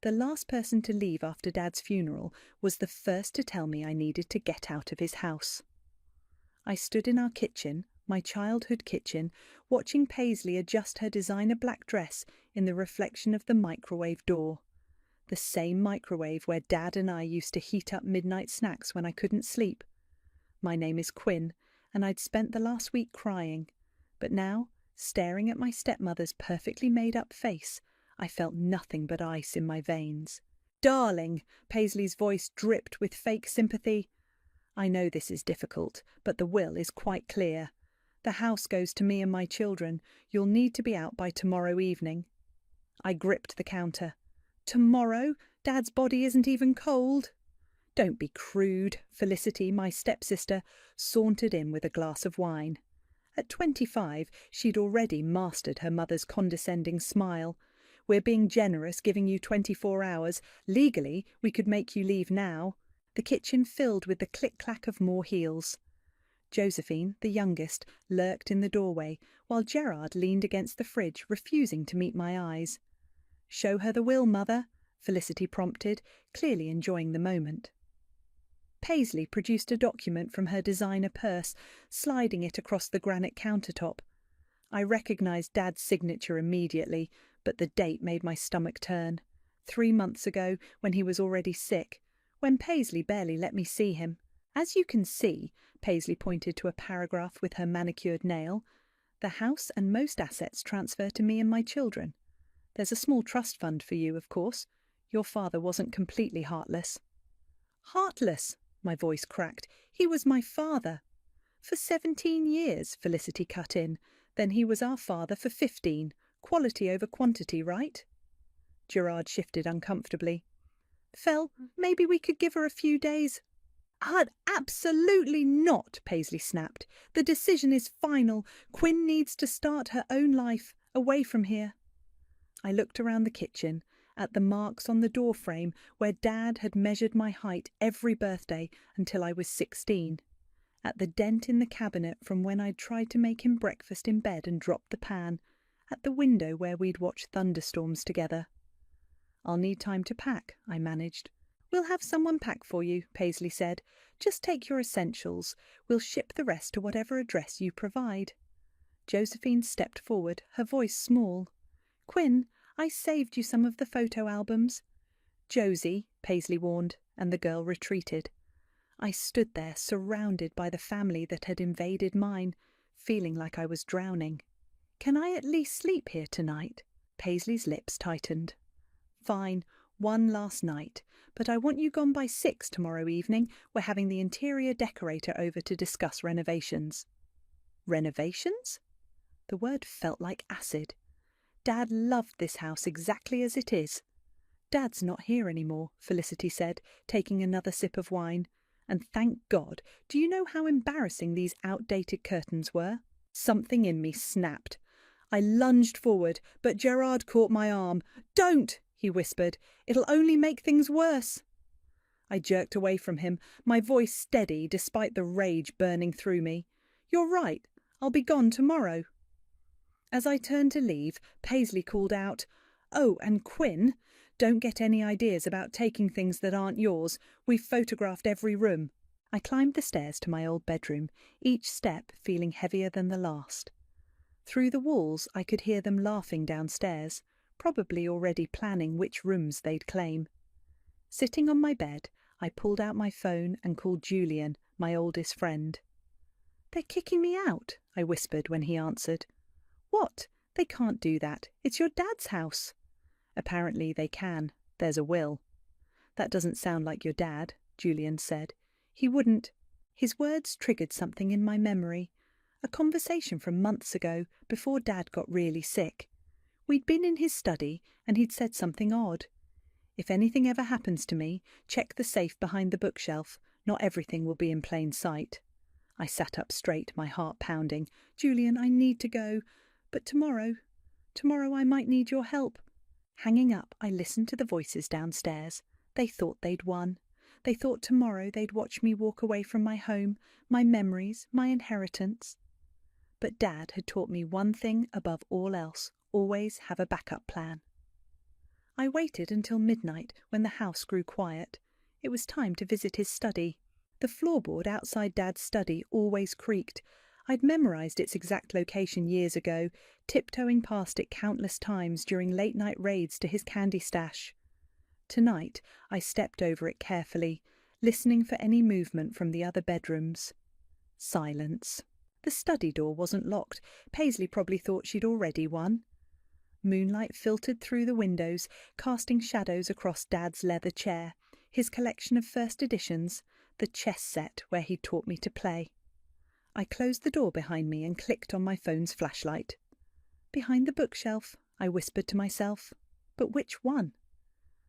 The last person to leave after Dad's funeral was the first to tell me I needed to get out of his house. I stood in our kitchen, my childhood kitchen, watching Paisley adjust her designer black dress in the reflection of the microwave door. The same microwave where Dad and I used to heat up midnight snacks when I couldn't sleep. My name is Quinn, and I'd spent the last week crying, but now, staring at my stepmother's perfectly made-up face, I felt nothing but ice in my veins. "Darling," Paisley's voice dripped with fake sympathy. "I know this is difficult, but the will is quite clear. The house goes to me and my children. You'll need to be out by tomorrow evening." I gripped the counter. "Tomorrow? Dad's body isn't even cold." "Don't be crude." Felicity, my stepsister, sauntered in with a glass of wine. At 25, she'd already mastered her mother's condescending smile. "We're being generous, giving you 24 hours. Legally, we could make you leave now." The kitchen filled with the click-clack of more heels. Josephine, the youngest, lurked in the doorway, while Gerard leaned against the fridge, refusing to meet my eyes. "Show her the will, Mother," Felicity prompted, clearly enjoying the moment. Paisley produced a document from her designer purse, sliding it across the granite countertop. I recognized Dad's signature immediately, but the date made my stomach turn. 3 months ago, when he was already sick, when Paisley barely let me see him. "As you can see," Paisley pointed to a paragraph with her manicured nail, "the house and most assets transfer to me and my children. There's a small trust fund for you, of course. Your father wasn't completely heartless." "Heartless?" My voice cracked. "He was my father." "For 17 years, Felicity cut in. "Then he was our father for 15. Quality over quantity, right?" Gerard shifted uncomfortably. "Fel, maybe we could give her a few days." Absolutely not," Paisley snapped. "The decision is final. Quinn needs to start her own life, away from here." I looked around the kitchen, at the marks on the door frame where Dad had measured my height every birthday until I was 16, at the dent in the cabinet from when I'd tried to make him breakfast in bed and dropped the pan, at the window where we'd watched thunderstorms together. "I'll need time to pack," I managed. "We'll have someone pack for you," Paisley said. "Just take your essentials. We'll ship the rest to whatever address you provide." Josephine stepped forward, her voice small. "Quinn, I saved you some of the photo albums." "Josie," Paisley warned, and the girl retreated. I stood there, surrounded by the family that had invaded mine, feeling like I was drowning. "Can I at least sleep here tonight?" Paisley's lips tightened. "Fine, one last night, but I want you gone by 6 tomorrow evening. We're having the interior decorator over to discuss renovations." "Renovations?" The word felt like acid. Dad loved this house exactly as it is. "Dad's not here anymore," Felicity said, taking another sip of wine. "And thank God, do you know how embarrassing these outdated curtains were?" Something in me snapped. I lunged forward, but Gerard caught my arm. "Don't!" he whispered. "It'll only make things worse." I jerked away from him, my voice steady despite the rage burning through me. "You're right. I'll be gone tomorrow." As I turned to leave, Paisley called out, "Oh, and Quinn, don't get any ideas about taking things that aren't yours. We've photographed every room." I climbed the stairs to my old bedroom, each step feeling heavier than the last. Through the walls I could hear them laughing downstairs, probably already planning which rooms they'd claim. Sitting on my bed, I pulled out my phone and called Julian, my oldest friend. "They're kicking me out," I whispered when he answered. "What? They can't do that. It's your dad's house." "Apparently they can. There's a will." "That doesn't sound like your dad," Julian said. "He wouldn't—" His words triggered something in my memory. A conversation from months ago, before Dad got really sick. We'd been in his study, and he'd said something odd. "If anything ever happens to me, check the safe behind the bookshelf. Not everything will be in plain sight." I sat up straight, my heart pounding. "Julian, I need to go. But tomorrow I might need your help." Hanging up, I listened to the voices downstairs. They thought they'd won. They thought tomorrow they'd watch me walk away from my home, my memories, my inheritance. But Dad had taught me one thing above all else: always have a backup plan. I waited until midnight when the house grew quiet. It was time to visit his study. The floorboard outside Dad's study always creaked. I'd memorized its exact location years ago, tiptoeing past it countless times during late-night raids to his candy stash. Tonight, I stepped over it carefully, listening for any movement from the other bedrooms. Silence. The study door wasn't locked. Paisley probably thought she'd already won. Moonlight filtered through the windows, casting shadows across Dad's leather chair, his collection of first editions, the chess set where he'd taught me to play. I closed the door behind me and clicked on my phone's flashlight. Behind the bookshelf, I whispered to myself. But which one?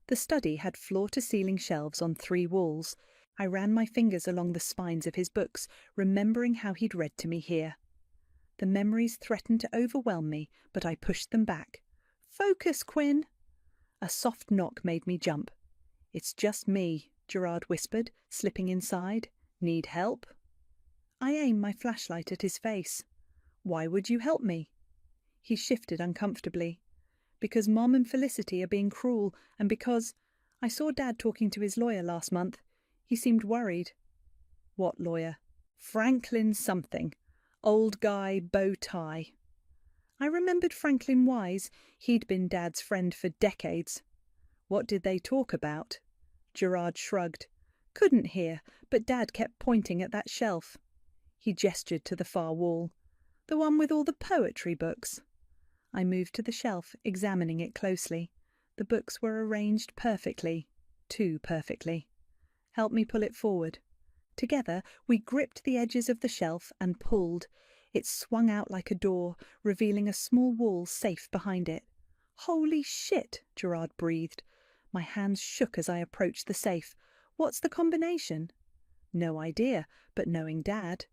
The study had floor-to-ceiling shelves on 3 walls. I ran my fingers along the spines of his books, remembering how he'd read to me here. The memories threatened to overwhelm me, but I pushed them back. "Focus, Quinn!" A soft knock made me jump. "It's just me," Gerard whispered, slipping inside. "Need help?" I aimed my flashlight at his face. "Why would you help me?" He shifted uncomfortably. "Because Mom and Felicity are being cruel, and because I saw Dad talking to his lawyer last month. He seemed worried." "What lawyer?" "Franklin something. Old guy, bow tie." I remembered Franklin Wise. He'd been Dad's friend for decades. "What did they talk about?" Gerard shrugged. "Couldn't hear, but Dad kept pointing at that shelf." He gestured to the far wall. "The one with all the poetry books." I moved to the shelf, examining it closely. The books were arranged perfectly. Too perfectly. "Help me pull it forward." Together, we gripped the edges of the shelf and pulled. It swung out like a door, revealing a small wall safe behind it. "Holy shit," Gerard breathed. My hands shook as I approached the safe. "What's the combination?" "No idea, but knowing Dad."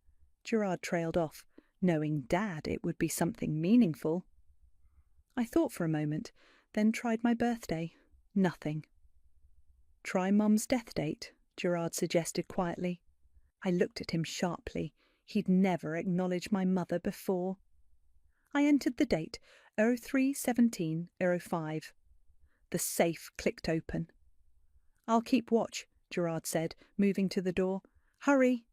Gerard trailed off. Knowing Dad, it would be something meaningful. I thought for a moment, then tried my birthday. Nothing. "Try Mum's death date," Gerard suggested quietly. I looked at him sharply. He'd never acknowledged my mother before. I entered the date, 03/17/05. The safe clicked open. "I'll keep watch," Gerard said, moving to the door. "Hurry."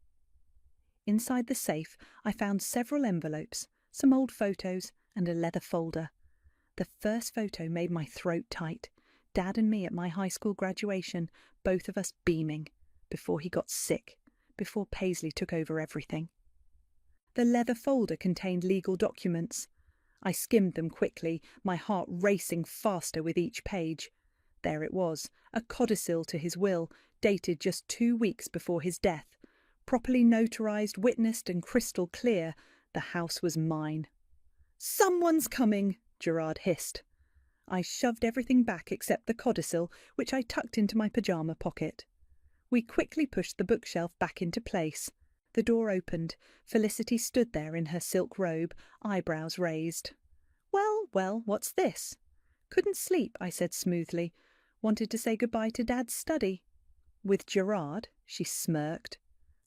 Inside the safe, I found several envelopes, some old photos, and a leather folder. The first photo made my throat tight. Dad and me at my high school graduation, both of us beaming, before he got sick, before Paisley took over everything. The leather folder contained legal documents. I skimmed them quickly, my heart racing faster with each page. There it was, a codicil to his will, dated just 2 weeks before his death. Properly notarized, witnessed, and crystal clear, the house was mine. "Someone's coming!" Gerard hissed. I shoved everything back except the codicil, which I tucked into my pyjama pocket. We quickly pushed the bookshelf back into place. The door opened. Felicity stood there in her silk robe, eyebrows raised. "Well, well, what's this?" "Couldn't sleep," I said smoothly. "Wanted to say goodbye to Dad's study." "With Gerard?" She smirked.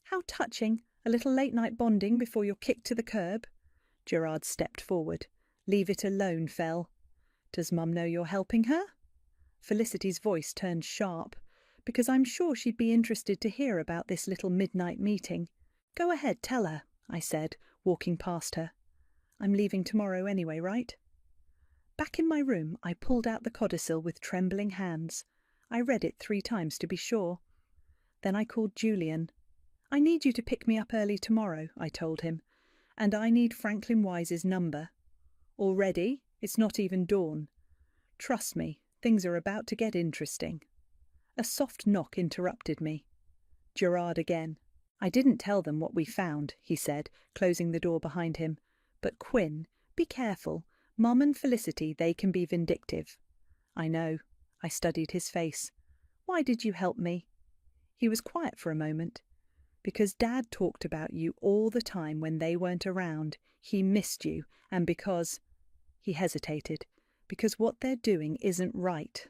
"How touching. A little late-night bonding before you're kicked to the curb." Gerard stepped forward. "Leave it alone, Fel." "Does Mum know you're helping her?" Felicity's voice turned sharp. "Because I'm sure she'd be interested to hear about this little midnight meeting." "Go ahead, tell her," I said, walking past her. "I'm leaving tomorrow anyway, right?" Back in my room, I pulled out the codicil with trembling hands. I read it 3 times to be sure. Then I called Julian. "I need you to pick me up early tomorrow," I told him. "And I need Franklin Wise's number." "Already? It's not even dawn." "Trust me, things are about to get interesting." A soft knock interrupted me. Gerard again. "I didn't tell them what we found," he said, closing the door behind him. "But Quinn, be careful. Mum and Felicity, they can be vindictive." "I know." I studied his face. "Why did you help me?" He was quiet for a moment. "Because Dad talked about you all the time when they weren't around. He missed you, and because—" He hesitated. "Because what they're doing isn't right."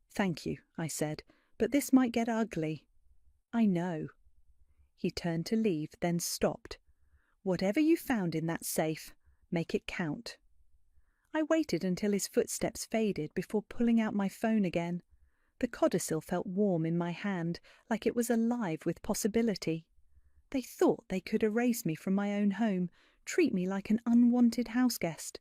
"Thank you," I said, "but this might get ugly." "I know." He turned to leave, then stopped. "Whatever you found in that safe, make it count." I waited until his footsteps faded before pulling out my phone again. The codicil felt warm in my hand, like it was alive with possibility. They thought they could erase me from my own home, treat me like an unwanted houseguest.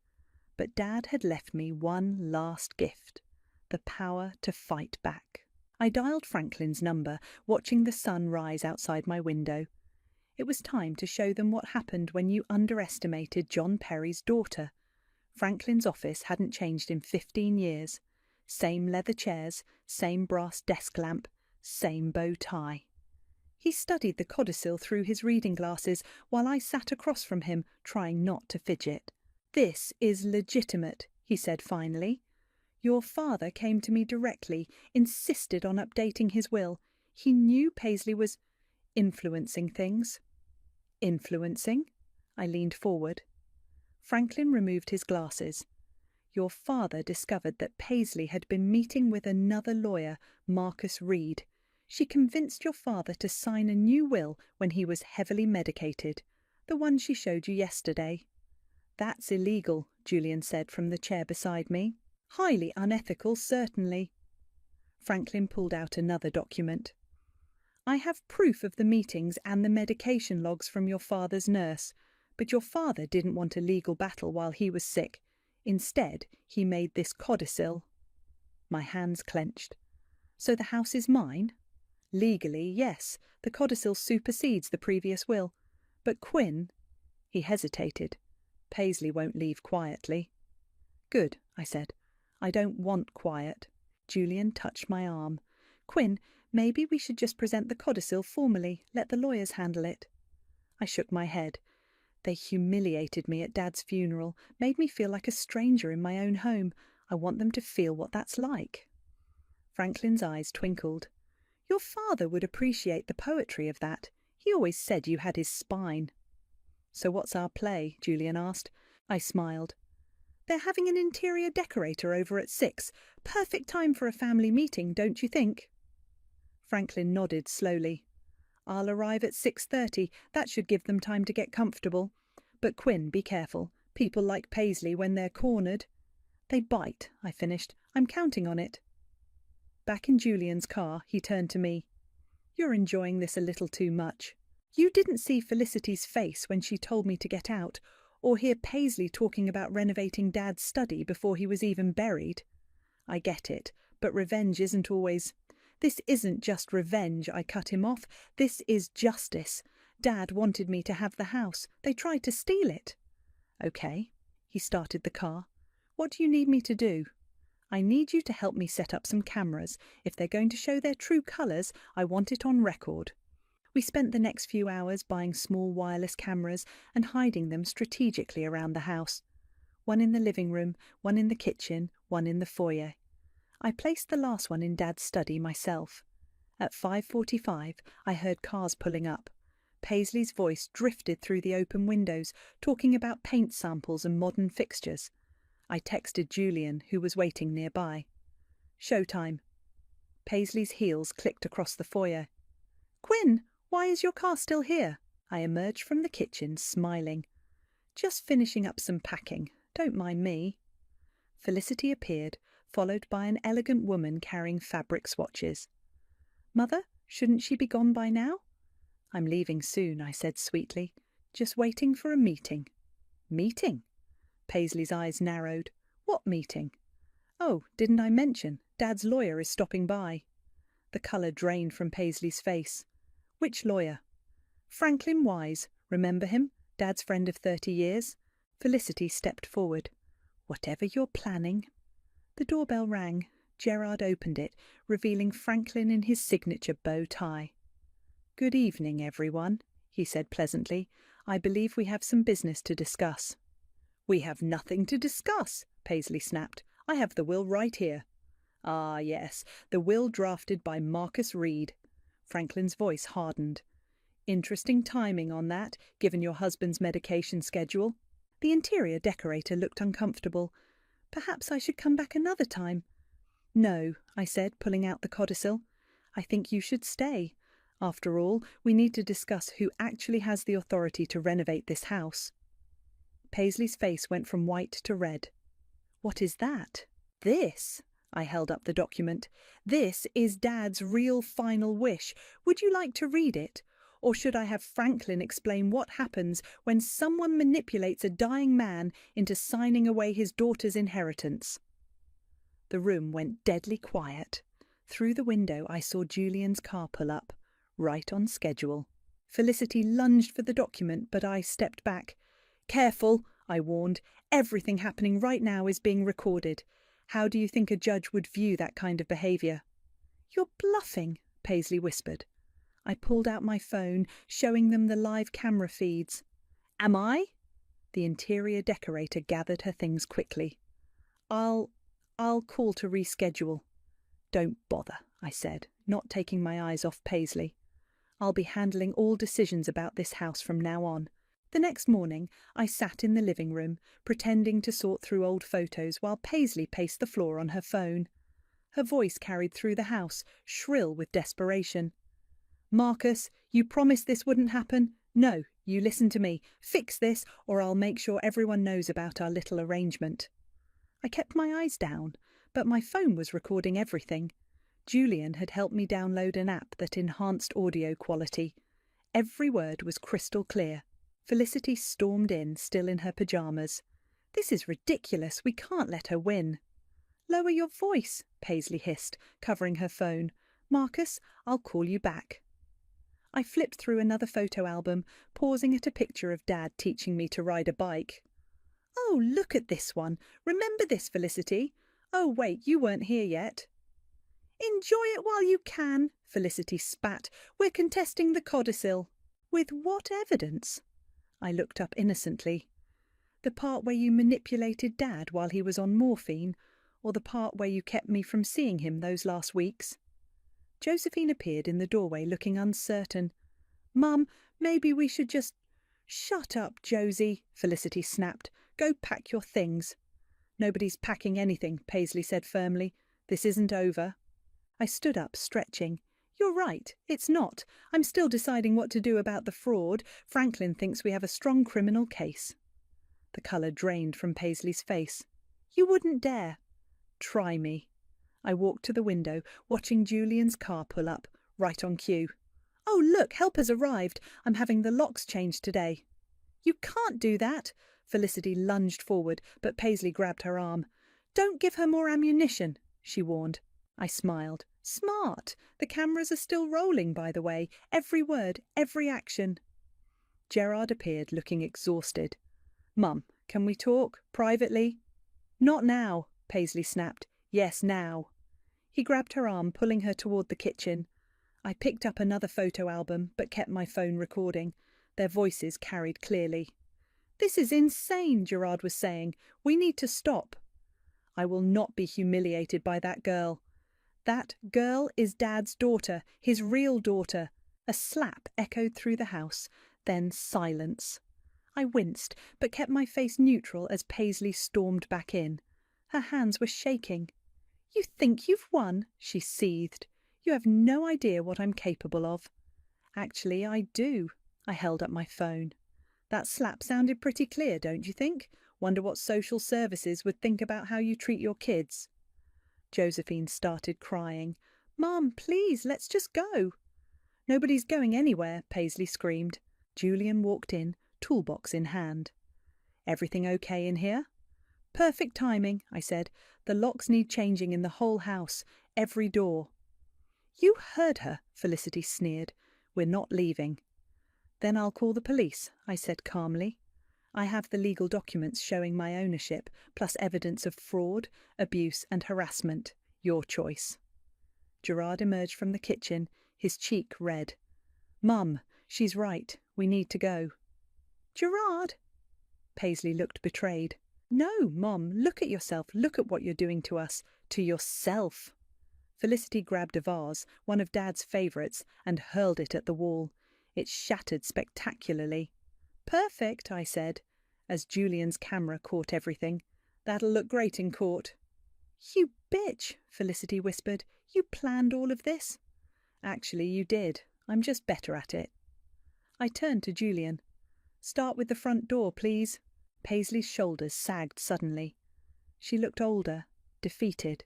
But Dad had left me one last gift: the power to fight back. I dialed Franklin's number, watching the sun rise outside my window. It was time to show them what happened when you underestimated John Perry's daughter. Franklin's office hadn't changed in 15 years. Same leather chairs, same brass desk lamp, same bow tie. He studied the codicil through his reading glasses while I sat across from him, trying not to fidget. "This is legitimate," he said finally. "Your father came to me directly, insisted on updating his will. He knew Paisley was influencing things." "Influencing?" I leaned forward. Franklin removed his glasses. "Your father discovered that Paisley had been meeting with another lawyer, Marcus Reed. She convinced your father to sign a new will when he was heavily medicated, the one she showed you yesterday." "That's illegal," Julian said from the chair beside me. "Highly unethical, certainly." Franklin pulled out another document. "I have proof of the meetings and the medication logs from your father's nurse, but your father didn't want a legal battle while he was sick. Instead, he made this codicil." My hands clenched. "So the house is mine?" "Legally, yes. The codicil supersedes the previous will. But Quinn—" He hesitated. "Paisley won't leave quietly." "Good," I said. "I don't want quiet." Julian touched my arm. "Quinn, maybe we should just present the codicil formally, let the lawyers handle it." I shook my head. "They humiliated me at Dad's funeral, made me feel like a stranger in my own home. I want them to feel what that's like." Franklin's eyes twinkled. "Your father would appreciate the poetry of that. He always said you had his spine." "So what's our play?" Julian asked. I smiled. "They're having an interior decorator over at 6. Perfect time for a family meeting, don't you think?" Franklin nodded slowly. "I'll arrive at 6:30. That should give them time to get comfortable. But Quinn, be careful. People like Paisley, when they're cornered—" "They bite," I finished. "I'm counting on it." Back in Julian's car, he turned to me. "You're enjoying this a little too much. You didn't see Felicity's face when she told me to get out, or hear Paisley talking about renovating Dad's study before he was even buried. I get it, but revenge isn't always— This isn't just revenge," I cut him off. "This is justice. Dad wanted me to have the house. They tried to steal it." "Okay." He started the car. "What do you need me to do?" "I need you to help me set up some cameras. If they're going to show their true colours, I want it on record." We spent the next few hours buying small wireless cameras and hiding them strategically around the house. One in the living room, one in the kitchen, one in the foyer. I placed the last one in Dad's study myself. At 5:45, I heard cars pulling up. Paisley's voice drifted through the open windows, talking about paint samples and modern fixtures. I texted Julian, who was waiting nearby. "Showtime." Paisley's heels clicked across the foyer. "Quinn, why is your car still here?" I emerged from the kitchen, smiling. "Just finishing up some packing. Don't mind me." Felicity appeared, followed by an elegant woman carrying fabric swatches. "Mother, shouldn't she be gone by now?" "I'm leaving soon," I said sweetly. "Just waiting for a meeting." "Meeting?" Paisley's eyes narrowed. "What meeting?" "Oh, didn't I mention? Dad's lawyer is stopping by." The colour drained from Paisley's face. "Which lawyer?" "Franklin Wise. Remember him? Dad's friend of 30 years. Felicity stepped forward. "Whatever you're planning." The doorbell rang. Gerard opened it, revealing Franklin in his signature bow tie. "Good evening, everyone," he said pleasantly. "I believe we have some business to discuss." "We have nothing to discuss," Paisley snapped. "I have the will right here." "Ah, yes, the will drafted by Marcus Reed." Franklin's voice hardened. "Interesting timing on that, given your husband's medication schedule." The interior decorator looked uncomfortable. "Perhaps I should come back another time." "No," I said, pulling out the codicil. "I think you should stay. After all, we need to discuss who actually has the authority to renovate this house." Paisley's face went from white to red. What is that? This. I held up the document. This is Dad's real final wish. Would you like to read it? Or should I have Franklin explain what happens when someone manipulates a dying man into signing away his daughter's inheritance? The room went deadly quiet. Through the window I saw Julian's car pull up, right on schedule. Felicity lunged for the document, but I stepped back. "Careful," I warned. "Everything happening right now is being recorded. How do you think a judge would view that kind of behaviour?" "You're bluffing," Paisley whispered. I pulled out my phone, showing them the live camera feeds. "Am I?" The interior decorator gathered her things quickly. I'll call to reschedule." "Don't bother," I said, not taking my eyes off Paisley. "I'll be handling all decisions about this house from now on." The next morning, I sat in the living room, pretending to sort through old photos while Paisley paced the floor on her phone. Her voice carried through the house, shrill with desperation. "Marcus, you promised this wouldn't happen? No, you listen to me. Fix this, or I'll make sure everyone knows about our little arrangement." I kept my eyes down, but my phone was recording everything. Julian had helped me download an app that enhanced audio quality. Every word was crystal clear. Felicity stormed in, still in her pyjamas. "This is ridiculous. We can't let her win." "Lower your voice," Paisley hissed, covering her phone. "Marcus, I'll call you back." I flipped through another photo album, pausing at a picture of Dad teaching me to ride a bike. "Oh, look at this one. Remember this, Felicity? Oh, wait, you weren't here yet." "Enjoy it while you can," Felicity spat. "We're contesting the Codicil." "With what evidence?" I looked up innocently. "The part where you manipulated Dad while he was on morphine, or the part where you kept me from seeing him those last weeks?" Josephine appeared in the doorway, looking uncertain. "Mum, maybe we should just—" "Shut up, Josie," Felicity snapped. "Go pack your things." "Nobody's packing anything," Paisley said firmly. "This isn't over." I stood up, stretching. "You're right, it's not. I'm still deciding what to do about the fraud. Franklin thinks we have a strong criminal case." The colour drained from Paisley's face. "You wouldn't dare." "Try me." I walked to the window, watching Julian's car pull up, right on cue. "Oh, look, help has arrived. I'm having the locks changed today." "You can't do that." Felicity lunged forward, but Paisley grabbed her arm. "Don't give her more ammunition," she warned. I smiled. "Smart. The cameras are still rolling, by the way. Every word, every action." Gerard appeared, looking exhausted. "Mum, can we talk? Privately?" "Not now," Paisley snapped. "Yes, now." He grabbed her arm, pulling her toward the kitchen. I picked up another photo album, but kept my phone recording. Their voices carried clearly. "This is insane," Gerard was saying. "We need to stop." "I will not be humiliated by that girl." "That girl is Dad's daughter, his real daughter." A slap echoed through the house, then silence. I winced, but kept my face neutral as Paisley stormed back in. Her hands were shaking. "You think you've won?" she seethed. "You have no idea what I'm capable of." "Actually, I do." I held up my phone. "That slap sounded pretty clear, don't you think? Wonder what social services would think about how you treat your kids." Josephine started crying. "Mom, please, let's just go." "Nobody's going anywhere," Paisley screamed. Julian walked in, toolbox in hand. "Everything okay in here?" "Perfect timing," I said. "The locks need changing in the whole house, every door." "You heard her," Felicity sneered. "We're not leaving." "Then I'll call the police," I said calmly. "I have the legal documents showing my ownership, plus evidence of fraud, abuse and harassment. Your choice." Gerard emerged from the kitchen, his cheek red. "Mum, she's right. We need to go." "Gerard!" Paisley looked betrayed. "No, Mom, look at yourself. Look at what you're doing to us. To yourself." Felicity grabbed a vase, one of Dad's favourites, and hurled it at the wall. It shattered spectacularly. "Perfect," I said, as Julian's camera caught everything. "That'll look great in court." "You bitch," Felicity whispered. "You planned all of this?" "Actually, you did. I'm just better at it." I turned to Julian. "Start with the front door, please." Paisley's shoulders sagged suddenly. She looked older, defeated.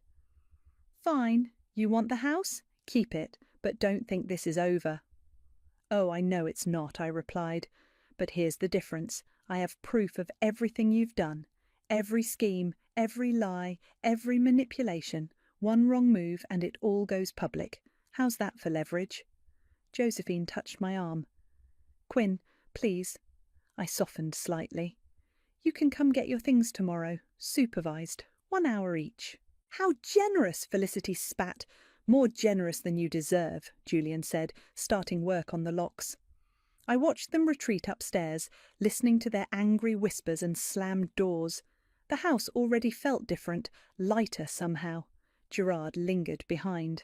Fine, you want the house? Keep it, but don't think this is over. Oh, I know it's not, I replied. But here's the difference. I have proof of everything you've done. Every scheme, every lie, every manipulation. One wrong move and it all goes public. How's that for leverage? Josephine touched my arm. Quinn, please. I softened slightly. You can come get your things tomorrow, supervised, 1 hour each. How generous, Felicity spat. More generous than you deserve, Julian said, starting work on the locks. I watched them retreat upstairs, listening to their angry whispers and slammed doors. The house already felt different, lighter somehow. Gerard lingered behind.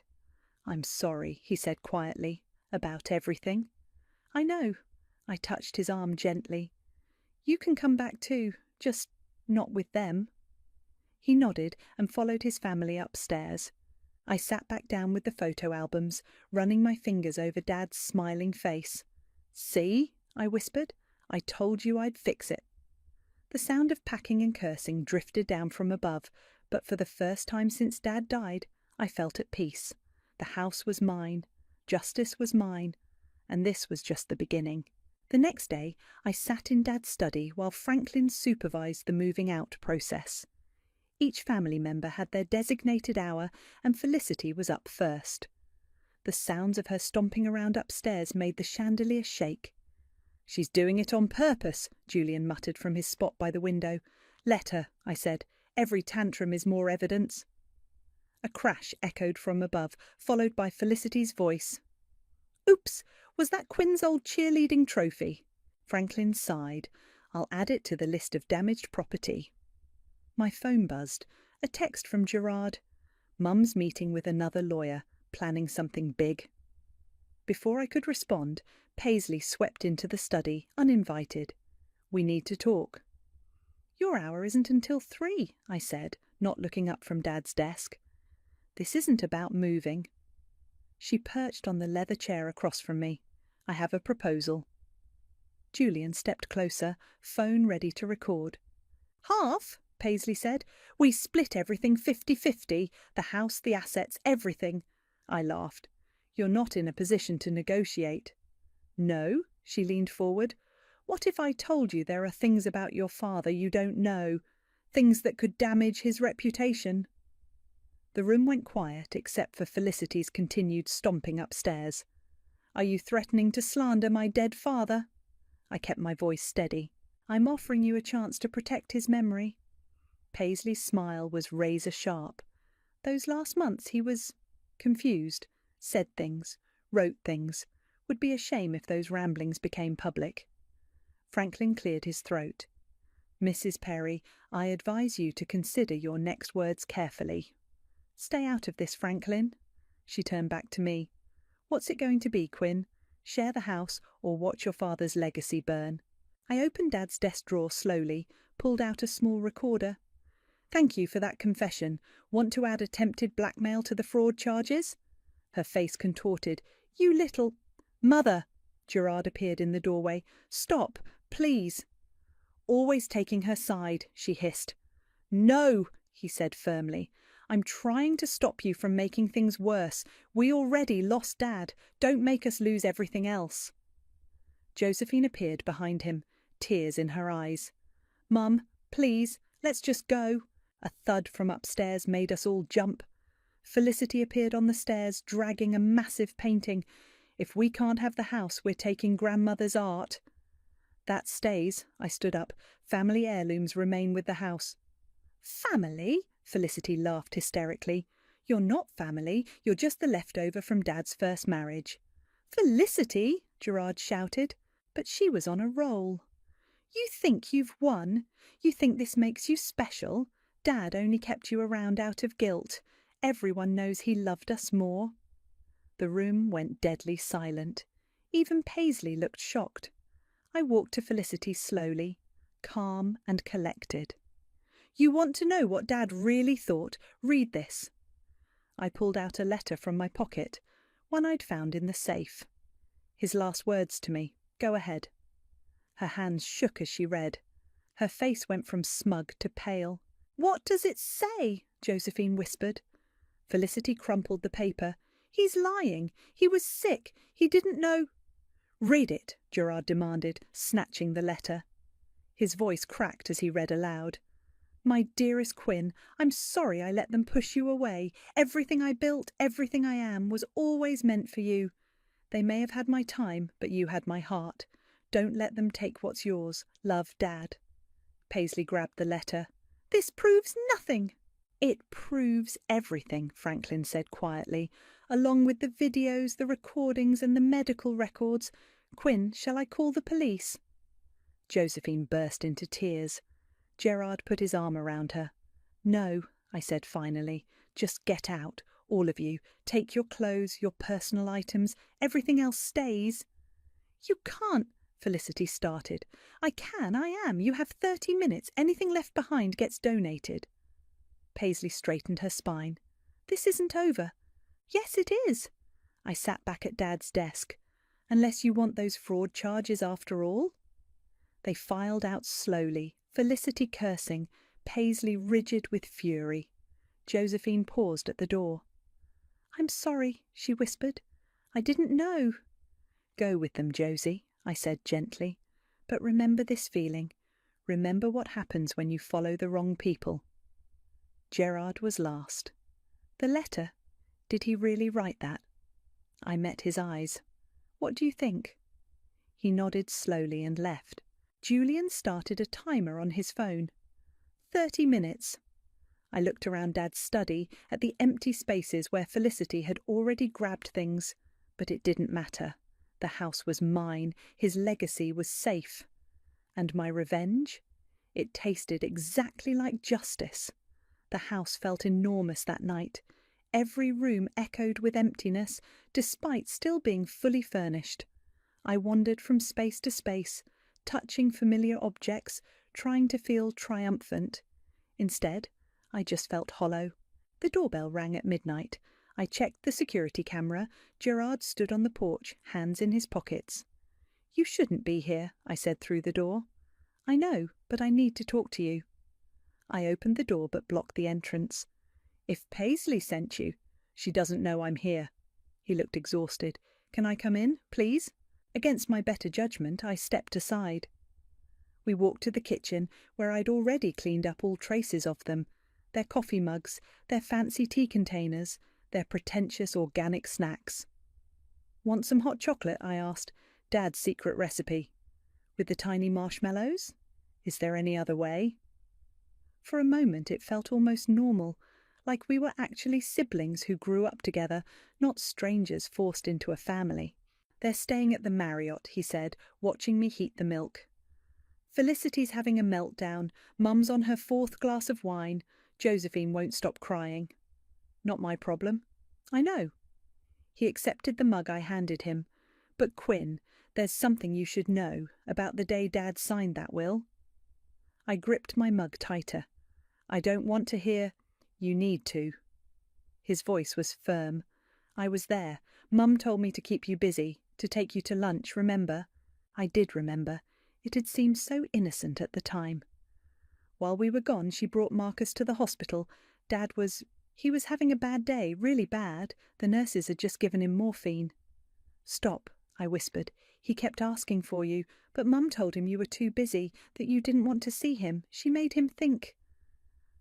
I'm sorry, he said quietly, about everything. I know. I touched his arm gently. You can come back too, just not with them. He nodded and followed his family upstairs. I sat back down with the photo albums, running my fingers over Dad's smiling face. See, I whispered, I told you I'd fix it. The sound of packing and cursing drifted down from above, but for the first time since Dad died, I felt at peace. The house was mine, justice was mine, and this was just the beginning. The next day, I sat in Dad's study while Franklin supervised the moving out process. Each family member had their designated hour, and Felicity was up first. The sounds of her stomping around upstairs made the chandelier shake. She's doing it on purpose, Julian muttered from his spot by the window. Let her, I said. Every tantrum is more evidence. A crash echoed from above, followed by Felicity's voice. Oops, was that Quinn's old cheerleading trophy? Franklin sighed. I'll add it to the list of damaged property. My phone buzzed. A text from Gerard. Mum's meeting with another lawyer, planning something big. Before I could respond, Paisley swept into the study, uninvited. We need to talk. Your hour isn't until 3, I said, not looking up from Dad's desk. This isn't about moving. She perched on the leather chair across from me. I have a proposal. Julian stepped closer, phone ready to record. Half? Paisley said. We split everything 50-50, the house, the assets, everything. I laughed. You're not in a position to negotiate. No, she leaned forward. What if I told you there are things about your father you don't know, things that could damage his reputation? The room went quiet except for Felicity's continued stomping upstairs. Are you threatening to slander my dead father? I kept my voice steady. I'm offering you a chance to protect his memory. Paisley's smile was razor-sharp. Those last months he was confused, said things, wrote things. Would be a shame if those ramblings became public. Franklin cleared his throat. Mrs. Perry, I advise you to consider your next words carefully. Stay out of this, Franklin. She turned back to me. What's it going to be, Quinn? Share the house or watch your father's legacy burn? I opened Dad's desk drawer slowly, pulled out a small recorder. Thank you for that confession. Want to add attempted blackmail to the fraud charges? Her face contorted. You little... Mother! Gerard appeared in the doorway. Stop, please. Always taking her side, she hissed. No, he said firmly. I'm trying to stop you from making things worse. We already lost Dad. Don't make us lose everything else. Josephine appeared behind him, tears in her eyes. Mum, please, let's just go. A thud from upstairs made us all jump. Felicity appeared on the stairs, dragging a massive painting. If we can't have the house, we're taking grandmother's art. That stays, I stood up. Family heirlooms remain with the house. Family? Felicity laughed hysterically. You're not family, you're just the leftover from Dad's first marriage. Felicity, Gerard shouted, but she was on a roll. You think you've won? You think this makes you special? Dad only kept you around out of guilt. Everyone knows he loved us more. The room went deadly silent. Even Paisley looked shocked. I walked to Felicity slowly, calm and collected. You want to know what Dad really thought? Read this. I pulled out a letter from my pocket, one I'd found in the safe. His last words to me. Go ahead. Her hands shook as she read. Her face went from smug to pale. What does it say? Josephine whispered. Felicity crumpled the paper. He's lying. He was sick. He didn't know. Read it, Gerard demanded, snatching the letter. His voice cracked as he read aloud. My dearest Quinn, I'm sorry I let them push you away. Everything I built, everything I am, was always meant for you. They may have had my time, but you had my heart. Don't let them take what's yours. Love, Dad. Paisley grabbed the letter. This proves nothing. It proves everything, Franklin said quietly, along with the videos, the recordings and the medical records. Quinn, shall I call the police? Josephine burst into tears. Gerard put his arm around her. No, I said finally. Just get out, all of you. Take your clothes, your personal items. Everything else stays. You can't, Felicity started. I am. You have 30 minutes. Anything left behind gets donated. Paisley straightened her spine. This isn't over. Yes, it is. I sat back at Dad's desk. Unless you want those fraud charges after all? They filed out slowly, Felicity cursing, Paisley rigid with fury. Josephine paused at the door. I'm sorry, she whispered. I didn't know. Go with them, Josie, I said gently. But remember this feeling. Remember what happens when you follow the wrong people. Gerard was last. The letter? Did he really write that? I met his eyes. What do you think? He nodded slowly and left. Julian started a timer on his phone. 30 minutes. I looked around Dad's study at the empty spaces where Felicity had already grabbed things, but it didn't matter. The house was mine. His legacy was safe. And my revenge? It tasted exactly like justice. The house felt enormous that night. Every room echoed with emptiness, despite still being fully furnished. I wandered from space to space, touching familiar objects, trying to feel triumphant. Instead, I just felt hollow. The doorbell rang at midnight. I checked the security camera. Gerard stood on the porch, hands in his pockets. You shouldn't be here, I said through the door. I know, but I need to talk to you. I opened the door but blocked the entrance. If Paisley sent you, she doesn't know I'm here. He looked exhausted. Can I come in, please? Against my better judgment, I stepped aside. We walked to the kitchen, where I'd already cleaned up all traces of them. Their coffee mugs, their fancy tea containers, their pretentious organic snacks. Want some hot chocolate? I asked. Dad's secret recipe. With the tiny marshmallows? Is there any other way? For a moment it felt almost normal, like we were actually siblings who grew up together, not strangers forced into a family. They're staying at the Marriott, he said, watching me heat the milk. Felicity's having a meltdown. Mum's on her 4th glass of wine. Josephine won't stop crying. Not my problem. I know. He accepted the mug I handed him. But Quinn, there's something you should know about the day Dad signed that will. I gripped my mug tighter. I don't want to hear, you need to. His voice was firm. I was there. Mum told me to keep you busy, to take you to lunch, remember? I did remember. It had seemed so innocent at the time. While we were gone, she brought Marcus to the hospital. He was having a bad day, really bad. The nurses had just given him morphine. Stop, I whispered. He kept asking for you, but Mum told him you were too busy, that you didn't want to see him. She made him think.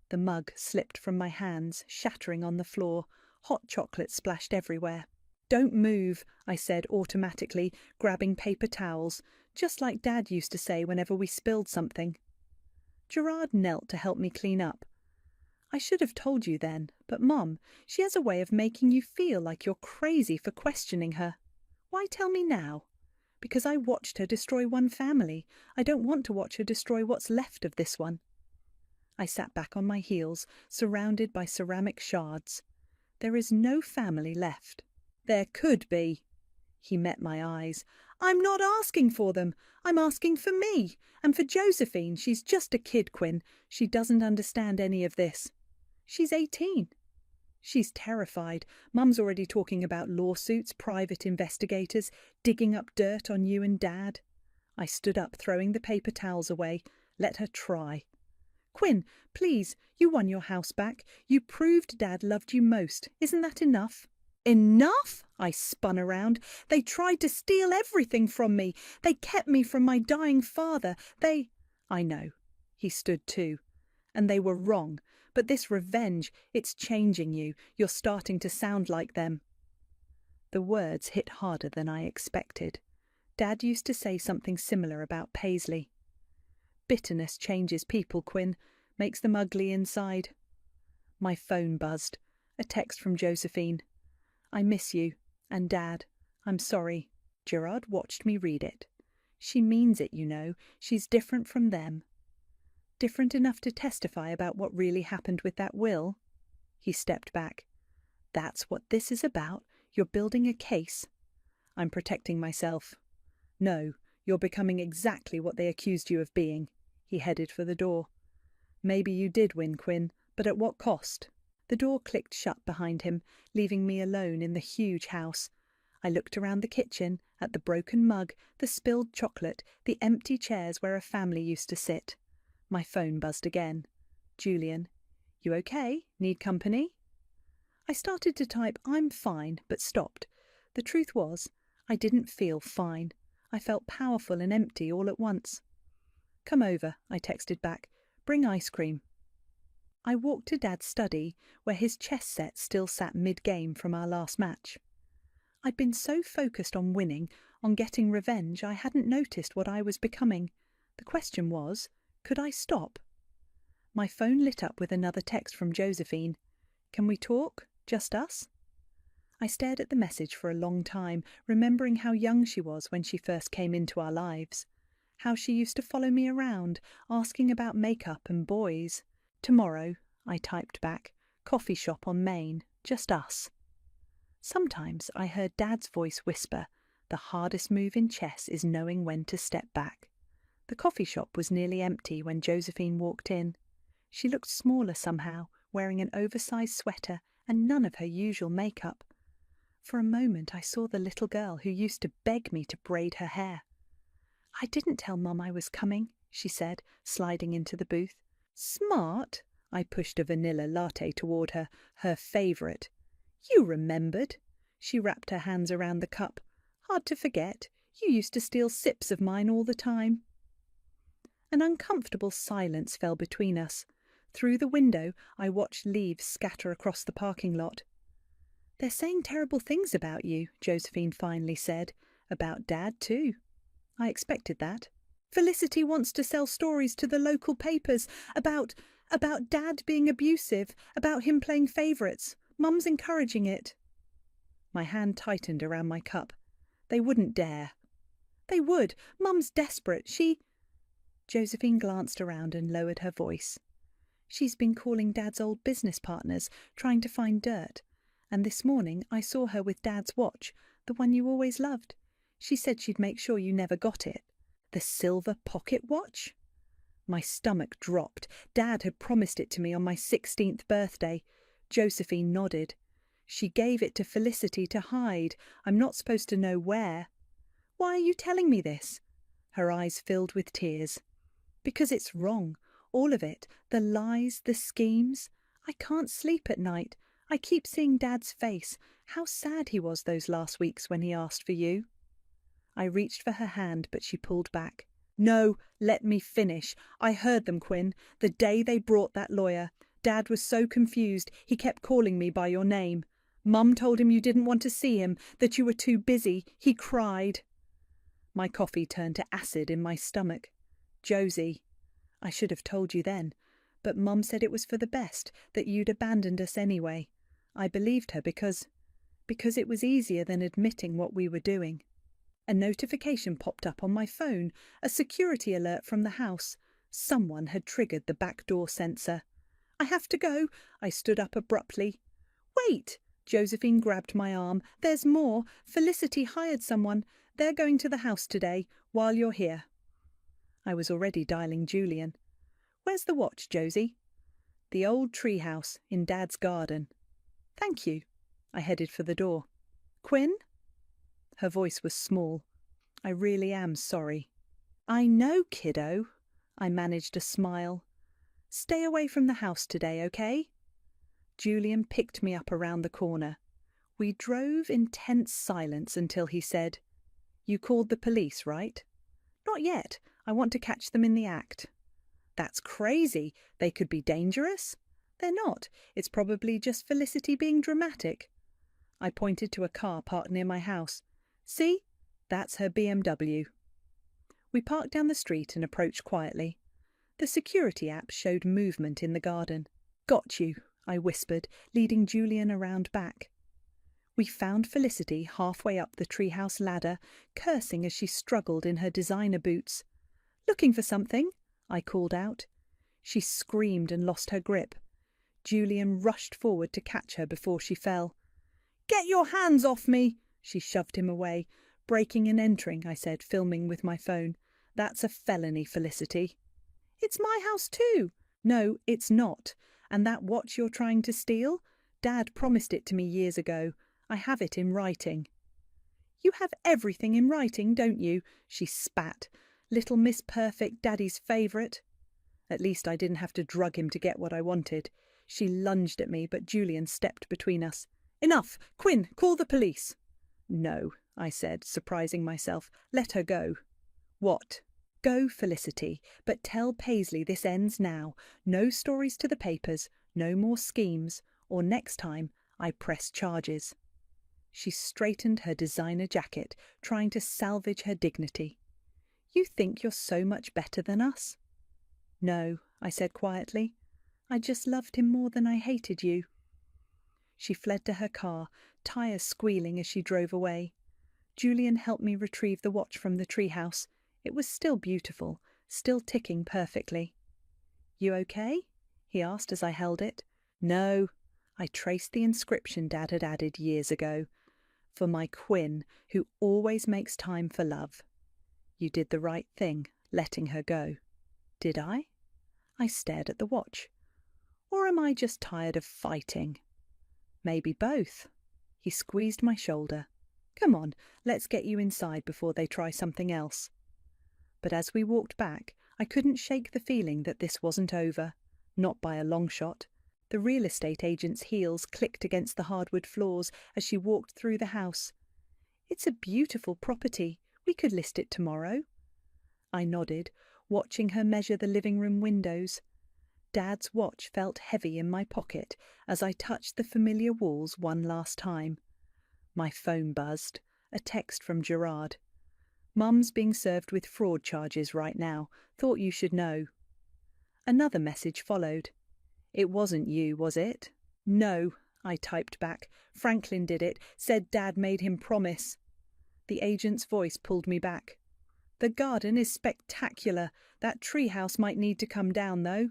The mug slipped from my hands, shattering on the floor. Hot chocolate splashed everywhere. Don't move, I said automatically, grabbing paper towels, just like Dad used to say whenever we spilled something. Gerard knelt to help me clean up. I should have told you then, but Mum, she has a way of making you feel like you're crazy for questioning her. Why tell me now? Because I watched her destroy one family. I don't want to watch her destroy what's left of this one. I sat back on my heels, surrounded by ceramic shards. There is no family left. There could be. He met my eyes. I'm not asking for them. I'm asking for me. And for Josephine. She's just a kid, Quinn. She doesn't understand any of this. She's 18. She's terrified. Mum's already talking about lawsuits, private investigators, digging up dirt on you and Dad. I stood up, throwing the paper towels away. Let her try. Quinn, please, you won your house back. You proved Dad loved you most. Isn't that enough? Enough? I spun around. They tried to steal everything from me. They kept me from my dying father. I know. He stood too. And they were wrong. But this revenge, it's changing you. You're starting to sound like them. The words hit harder than I expected. Dad used to say something similar about Paisley. Bitterness changes people, Quinn, makes them ugly inside. My phone buzzed. A text from Josephine. I miss you. And Dad. I'm sorry. Gerard watched me read it. She means it, you know. She's different from them. Different enough to testify about what really happened with that will? He stepped back. That's what this is about. You're building a case. I'm protecting myself. No, you're becoming exactly what they accused you of being. He headed for the door. Maybe you did win, Quinn, but at what cost? The door clicked shut behind him, leaving me alone in the huge house. I looked around the kitchen, at the broken mug, the spilled chocolate, the empty chairs where a family used to sit. My phone buzzed again. Julian. You okay? Need company? I started to type I'm fine, but stopped. The truth was, I didn't feel fine. I felt powerful and empty all at once. Come over, I texted back. Bring ice cream. I walked to Dad's study, where his chess set still sat mid-game from our last match. I'd been so focused on winning, on getting revenge, I hadn't noticed what I was becoming. The question was, could I stop? My phone lit up with another text from Josephine. Can we talk? Just us? I stared at the message for a long time, remembering how young she was when she first came into our lives. How she used to follow me around, asking about makeup and boys. Tomorrow, I typed back, coffee shop on Main, just us. Sometimes I heard Dad's voice whisper, the hardest move in chess is knowing when to step back. The coffee shop was nearly empty when Josephine walked in. She looked smaller somehow, wearing an oversized sweater and none of her usual makeup. For a moment I saw the little girl who used to beg me to braid her hair. I didn't tell Mum I was coming, she said, sliding into the booth. Smart? I pushed a vanilla latte toward her, her favourite. You remembered. She wrapped her hands around the cup. Hard to forget. You used to steal sips of mine all the time. An uncomfortable silence fell between us. Through the window I watched leaves scatter across the parking lot. They're saying terrible things about you, Josephine finally said. About Dad, too. I expected that. Felicity wants to sell stories to the local papers about Dad being abusive, about him playing favourites. Mum's encouraging it. My hand tightened around my cup. They wouldn't dare. They would. Mum's desperate. Josephine glanced around and lowered her voice. She's been calling Dad's old business partners, trying to find dirt. And this morning I saw her with Dad's watch, the one you always loved. She said she'd make sure you never got it. The silver pocket watch? My stomach dropped. Dad had promised it to me on my 16th birthday. Josephine nodded. She gave it to Felicity to hide. I'm not supposed to know where. Why are you telling me this? Her eyes filled with tears. Because it's wrong. All of it. The lies, the schemes. I can't sleep at night. I keep seeing Dad's face. How sad he was those last weeks when he asked for you. I reached for her hand, but she pulled back. No, let me finish. I heard them, Quinn, the day they brought that lawyer. Dad was so confused, he kept calling me by your name. Mum told him you didn't want to see him, that you were too busy. He cried. My coffee turned to acid in my stomach. Josie, I should have told you then, but Mum said it was for the best, that you'd abandoned us anyway. I believed her because it was easier than admitting what we were doing. A notification popped up on my phone, a security alert from the house. Someone had triggered the back door sensor. I have to go. I stood up abruptly. Wait! Josephine grabbed my arm. There's more. Felicity hired someone. They're going to the house today, while you're here. I was already dialing Julian. Where's the watch, Josie? The old tree house in Dad's garden. Thank you. I headed for the door. Quinn? Her voice was small. I really am sorry. I know, kiddo. I managed a smile. Stay away from the house today, okay? Julian picked me up around the corner. We drove in tense silence until he said, "You called the police, right?" "Not yet. I want to catch them in the act." "That's crazy. They could be dangerous." "They're not. It's probably just Felicity being dramatic." I pointed to a car parked near my house. "See? That's her BMW." We parked down the street and approached quietly. The security app showed movement in the garden. "Got you," I whispered, leading Julian around back. We found Felicity halfway up the treehouse ladder, cursing as she struggled in her designer boots. "Looking for something?" I called out. She screamed and lost her grip. Julian rushed forward to catch her before she fell. "Get your hands off me!" She shoved him away. "Breaking and entering," I said, filming with my phone. "That's a felony, Felicity." "It's my house too." "No, it's not. And that watch you're trying to steal? Dad promised it to me years ago. I have it in writing." "You have everything in writing, don't you?" She spat. "Little Miss Perfect, Daddy's favourite." At least I didn't have to drug him to get what I wanted. She lunged at me, but Julian stepped between us. "Enough! Quinn, call the police." "No," I said, surprising myself. "Let her go." "What?" "Go, Felicity, but tell Paisley this ends now. No stories to the papers, no more schemes, or next time I press charges." She straightened her designer jacket, trying to salvage her dignity. "You think you're so much better than us?" "No," I said quietly. "I just loved him more than I hated you." She fled to her car, tires squealing as she drove away. Julian helped me retrieve the watch from the treehouse. It was still beautiful, still ticking perfectly. "You okay?" he asked as I held it. "No." I traced the inscription Dad had added years ago. "For my Quinn, who always makes time for love." You did the right thing, letting her go. Did I? I stared at the watch. Or am I just tired of fighting? Maybe both. He squeezed my shoulder. "Come on, let's get you inside before they try something else." But as we walked back, I couldn't shake the feeling that this wasn't over. Not by a long shot. The real estate agent's heels clicked against the hardwood floors as she walked through the house. "It's a beautiful property. We could list it tomorrow." I nodded, watching her measure the living room windows. Dad's watch felt heavy in my pocket as I touched the familiar walls one last time. My phone buzzed. A text from Gerard. "Mum's being served with fraud charges right now. Thought you should know." Another message followed. "It wasn't you, was it?" "No," I typed back. "Franklin did it. Said Dad made him promise." The agent's voice pulled me back. "The garden is spectacular. That treehouse might need to come down, though."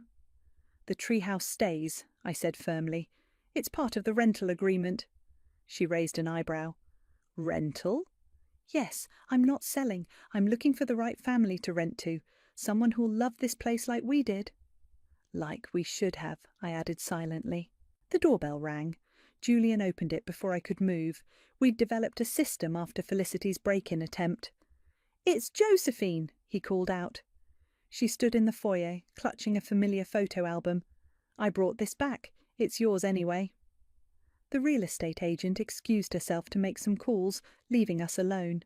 "The treehouse stays," I said firmly. "It's part of the rental agreement." She raised an eyebrow. "Rental?" "Yes, I'm not selling. I'm looking for the right family to rent to. Someone who'll love this place like we did." "Like we should have," I added silently. The doorbell rang. Julian opened it before I could move. We'd developed a system after Felicity's break-in attempt. "It's Josephine," he called out. She stood in the foyer, clutching a familiar photo album. "I brought this back. It's yours anyway." The real estate agent excused herself to make some calls, leaving us alone.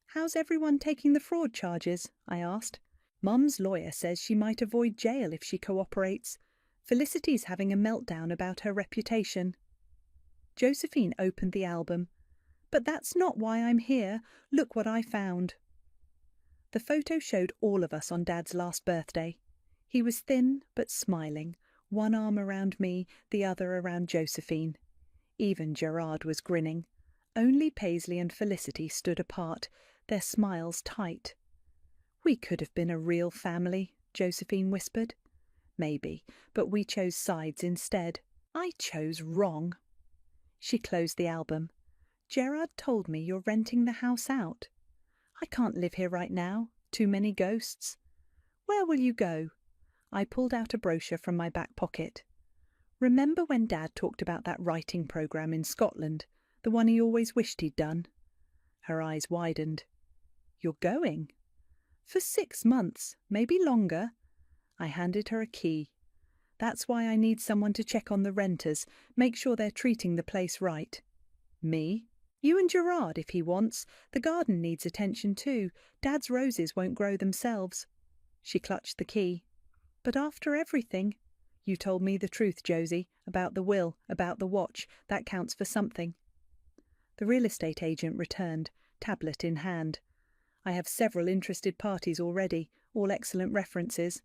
"How's everyone taking the fraud charges?" I asked. "Mum's lawyer says she might avoid jail if she cooperates. Felicity's having a meltdown about her reputation." Josephine opened the album. "But that's not why I'm here. Look what I found." The photo showed all of us on Dad's last birthday. He was thin but smiling, one arm around me, the other around Josephine. Even Gerard was grinning. Only Paisley and Felicity stood apart, their smiles tight. "We could have been a real family," Josephine whispered. "Maybe, but we chose sides instead. I chose wrong." She closed the album. "Gerard told me you're renting the house out." "I can't live here right now. Too many ghosts." "Where will you go?" I pulled out a brochure from my back pocket. "Remember when Dad talked about that writing program in Scotland, the one he always wished he'd done?" Her eyes widened. "You're going?" "For 6 months, maybe longer." I handed her a key. That's why I need someone to check on the renters, make sure they're treating the place right. Me? You and Gerard if he wants. The garden needs attention too. Dad's roses won't grow themselves. She clutched the key. But after everything, you told me the truth, Josie, about the will, about the watch. That counts for something. The real estate agent returned, tablet in hand. I have several interested parties already, all excellent references.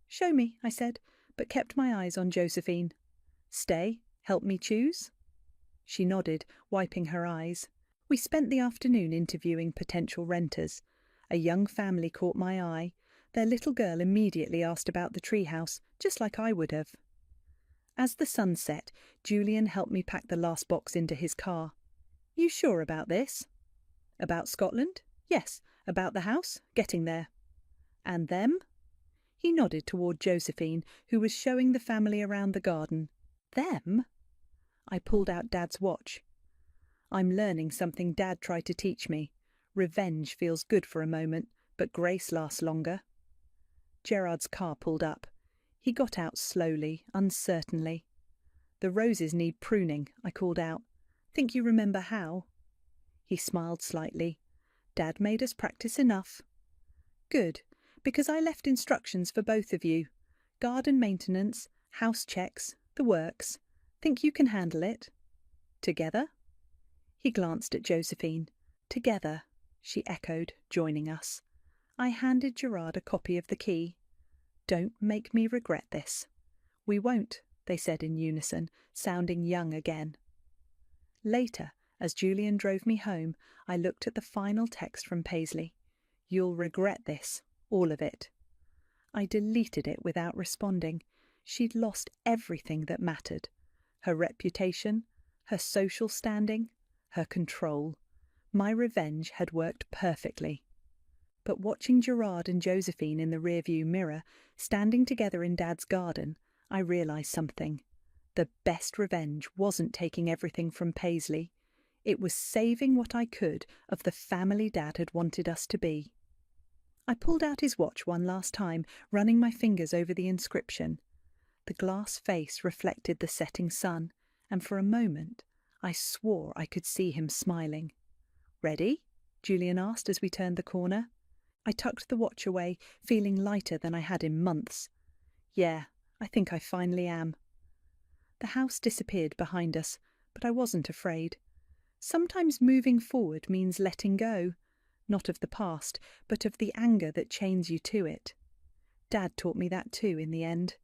Show me, I said, but kept my eyes on Josephine. Stay, help me choose? She nodded, wiping her eyes. We spent the afternoon interviewing potential renters. A young family caught my eye. Their little girl immediately asked about the treehouse, just like I would have. As the sun set, Julian helped me pack the last box into his car. You sure about this? About Scotland? Yes. About the house? Getting there. And them? He nodded toward Josephine, who was showing the family around the garden. Them? I pulled out Dad's watch. I'm learning something Dad tried to teach me. Revenge feels good for a moment, but grace lasts longer. Gerard's car pulled up. He got out slowly, uncertainly. The roses need pruning, I called out. Think you remember how? He smiled slightly. Dad made us practice enough. Good, because I left instructions for both of you. Garden maintenance, house checks, the works. Think you can handle it? Together? He glanced at Josephine. Together, she echoed, joining us. I handed Gerard a copy of the key. Don't make me regret this. We won't, they said in unison, sounding young again. Later, as Julian drove me home, I looked at the final text from Paisley. You'll regret this, all of it. I deleted it without responding. She'd lost everything that mattered. Her reputation, her social standing, her control. My revenge had worked perfectly. But watching Gerard and Josephine in the rearview mirror, standing together in Dad's garden, I realised something. The best revenge wasn't taking everything from Paisley. It was saving what I could of the family Dad had wanted us to be. I pulled out his watch one last time, running my fingers over the inscription. The glass face reflected the setting sun, and for a moment I swore I could see him smiling. Ready? Julian asked as we turned the corner. I tucked the watch away, feeling lighter than I had in months. Yeah, I think I finally am. The house disappeared behind us, but I wasn't afraid. Sometimes moving forward means letting go, not of the past, but of the anger that chains you to it. Dad taught me that too in the end.